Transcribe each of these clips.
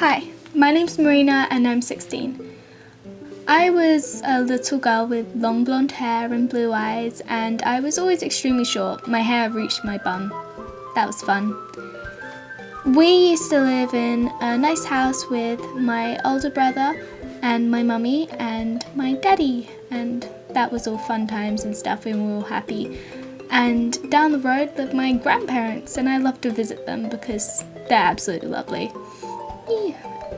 Hi, my name's Marina and I'm 16. I was a little girl with long blonde hair and blue eyes, and I was always extremely short. My hair reached my bum. That was fun. We used to live in a nice house with my older brother and my mummy and my daddy, and that was all fun times and stuff, and we were all happy. And down the road lived my grandparents, and I love to visit them because they're absolutely lovely.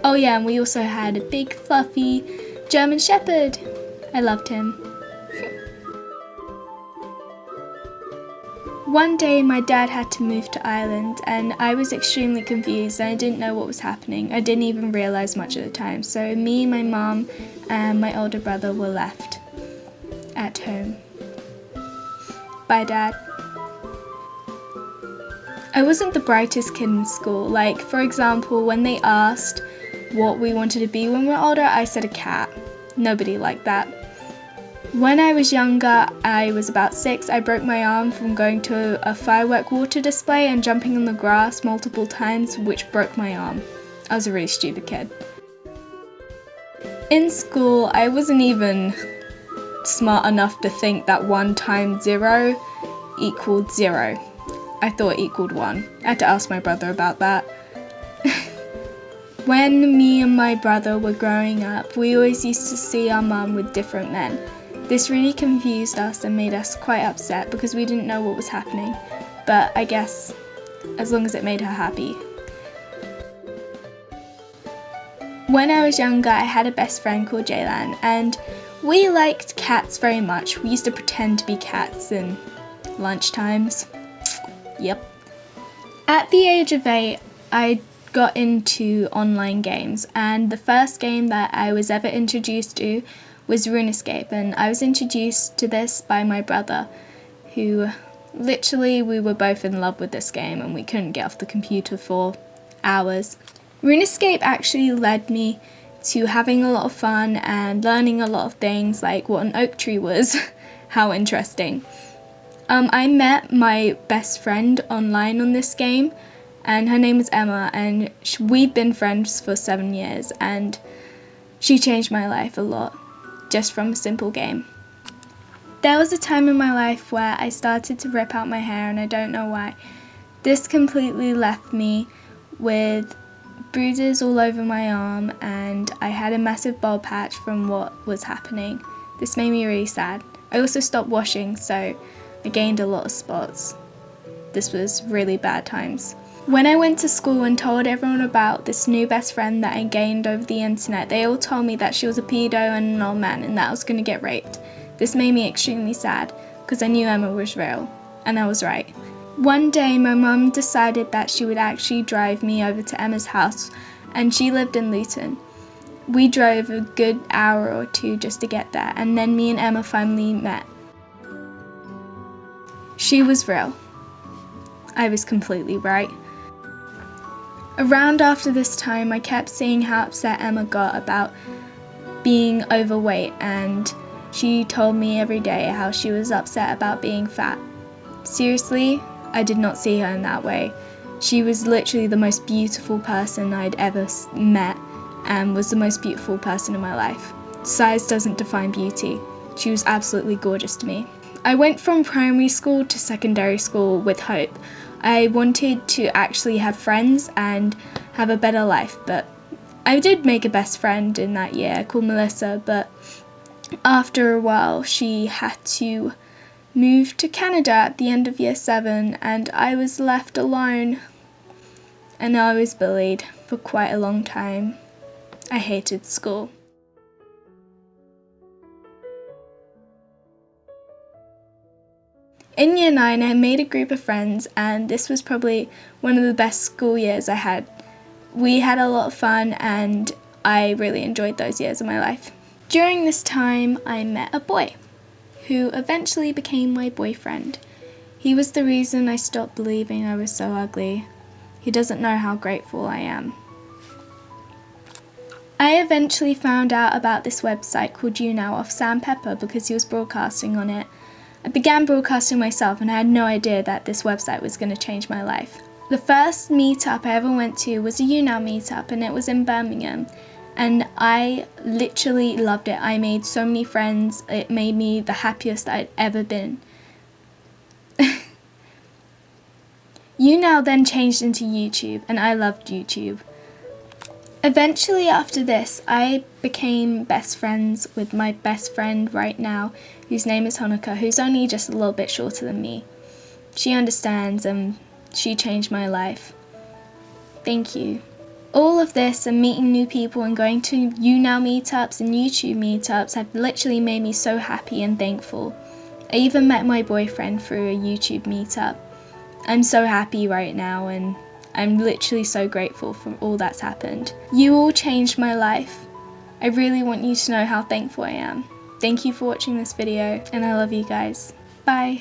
Oh yeah, and we also had a big fluffy German Shepherd. I loved him. One day my dad had to move to Ireland and I was extremely confused and I didn't know what was happening. I didn't even realise much at the time. So me, my mum and my older brother were left at home. Bye, Dad. I wasn't the brightest kid in school. Like, for example, when they asked what we wanted to be when we were older, I said a cat. Nobody liked that. When I was younger, I was about 6, I broke my arm from going to a firework water display and jumping on the grass multiple times, which broke my arm. I was a really stupid kid. In school, I wasn't even smart enough to think that 1 times 0 equaled 0. I thought it equaled 1. I had to ask my brother about that. When me and my brother were growing up, we always used to see our mum with different men. This really confused us and made us quite upset because we didn't know what was happening. But I guess as long as it made her happy. When I was younger, I had a best friend called Jaylan, and we liked cats very much. We used to pretend to be cats in lunchtimes. Yep. At the age of 8, I got into online games, and the first game that I was ever introduced to was RuneScape, and I was introduced to this by my brother, who literally we were both in love with this game and we couldn't get off the computer for hours. RuneScape actually led me to having a lot of fun and learning a lot of things, like what an oak tree was. How interesting. I met my best friend online on this game, and her name was Emma, and we've been friends for 7 years, and she changed my life a lot, just from a simple game. There was a time in my life where I started to rip out my hair, and I don't know why. This completely left me with bruises all over my arm, and I had a massive bald patch from what was happening. This made me really sad. I also stopped washing, so I gained a lot of spots. This was really bad times. When I went to school and told everyone about this new best friend that I gained over the internet, they all told me that she was a pedo and an old man and that I was going to get raped. This made me extremely sad because I knew Emma was real, and I was right. One day my mum decided that she would actually drive me over to Emma's house, and she lived in Luton. We drove a good hour or 2 just to get there, and then me and Emma finally met. She was real. I was completely right. Around after this time, I kept seeing how upset Emma got about being overweight, and she told me every day how she was upset about being fat. Seriously, I did not see her in that way. She was literally the most beautiful person I'd ever met and was the most beautiful person in my life. Size doesn't define beauty. She was absolutely gorgeous to me. I went from primary school to secondary school with hope. I wanted to actually have friends and have a better life, but I did make a best friend in that year called Melissa, but after a while she had to move to Canada at the end of year 7 and I was left alone, and I was bullied for quite a long time. I hated school. In year 9, I made a group of friends, and this was probably one of the best school years I had. We had a lot of fun, and I really enjoyed those years of my life. During this time, I met a boy who eventually became my boyfriend. He was the reason I stopped believing I was so ugly. He doesn't know how grateful I am. I eventually found out about this website called YouNow off Sam Pepper because he was broadcasting on it. I began broadcasting myself and I had no idea that this website was going to change my life. The first meetup I ever went to was a YouNow meetup, and it was in Birmingham. And I literally loved it. I made so many friends. It made me the happiest I'd ever been. YouNow then changed into YouTube, and I loved YouTube. Eventually after this, I became best friends with my best friend right now, whose name is Honoka, who's only just a little bit shorter than me. She understands, and she changed my life. Thank you. All of this and meeting new people and going to YouNow meetups and YouTube meetups have literally made me so happy and thankful. I even met my boyfriend through a YouTube meetup. I'm so happy right now, and I'm literally so grateful for all that's happened. You all changed my life. I really want you to know how thankful I am. Thank you for watching this video, and I love you guys. Bye.